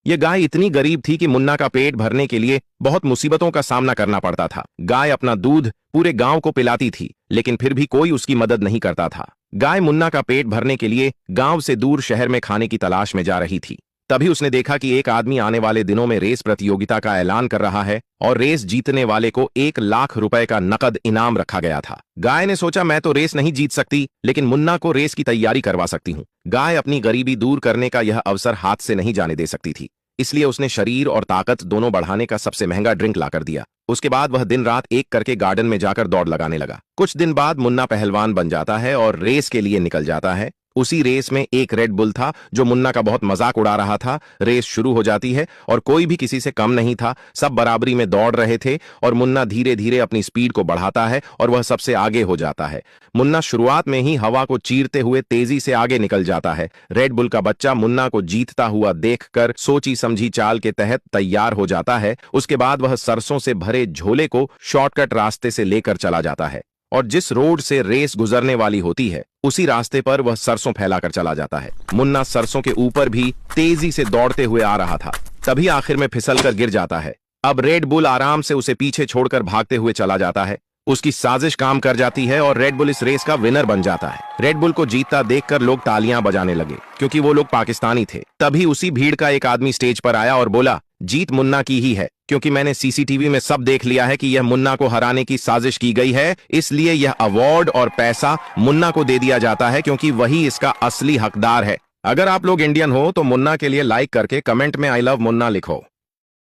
ये गाय इतनी गरीब थी कि मुन्ना का पेट भरने के लिए बहुत मुसीबतों का सामना करना पड़ता था। गाय अपना दूध पूरे गांव को पिलाती थी, लेकिन फिर भी कोई उसकी मदद नहीं करता था। गाय मुन्ना का पेट भरने के लिए गांव से दूर शहर में खाने की तलाश में जा रही थी। तभी उसने देखा कि एक आदमी आने वाले दिनों में रेस प्रतियोगिता का ऐलान कर रहा है और रेस जीतने वाले को 1 लाख रुपए का नकद इनाम रखा गया था। गाय ने सोचा, मैं तो रेस नहीं जीत सकती, लेकिन मुन्ना को रेस की तैयारी करवा सकती हूँ। गाय अपनी गरीबी दूर करने का यह अवसर हाथ से नहीं जाने दे सकती थी, इसलिए उसने शरीर और ताकत दोनों बढ़ाने का सबसे महंगा ड्रिंक लाकर दिया। उसके बाद वह दिन रात एक करके गार्डन में जाकर दौड़ लगाने लगा। कुछ दिन बाद मुन्ना पहलवान बन जाता है और रेस के लिए निकल जाता है। उसी रेस में एक रेड बुल था जो मुन्ना का बहुत मजाक उड़ा रहा था। रेस शुरू हो जाती है और कोई भी किसी से कम नहीं था, सब बराबरी में दौड़ रहे थे और मुन्ना धीरे धीरे अपनी स्पीड को बढ़ाता है और वह सबसे आगे हो जाता है। मुन्ना शुरुआत में ही हवा को चीरते हुए तेजी से आगे निकल जाता है। रेड बुल का बच्चा मुन्ना को जीतता हुआ देखकर सोची समझी चाल के तहत तैयार हो जाता है। उसके बाद वह सरसों से भरे झोले को शॉर्टकट रास्ते से लेकर चला जाता है और जिस रोड से रेस गुजरने वाली होती है उसी रास्ते पर वह सरसों फैलाकर चला जाता है। मुन्ना सरसों के ऊपर भी तेजी से दौड़ते हुए आ रहा था, तभी आखिर में फिसलकर गिर जाता है। अब रेड बुल आराम से उसे पीछे छोड़कर भागते हुए चला जाता है। उसकी साजिश काम कर जाती है और रेड बुल इस रेस का विनर बन जाता है। रेड बुल को जीतता देखकर लोग तालियां बजाने लगे, क्योंकि वो लोग पाकिस्तानी थे। तभी उसी भीड़ का एक आदमी स्टेज पर आया और बोला, जीत मुन्ना की ही है, क्योंकि मैंने सीसीटीवी में सब देख लिया है कि यह मुन्ना को हराने की साजिश की गई है, इसलिए यह अवार्ड और पैसा मुन्ना को दे दिया जाता है, क्योंकि वही इसका असली हकदार है। अगर आप लोग इंडियन हो तो मुन्ना के लिए लाइक करके कमेंट में आई लव मुन्ना लिखो।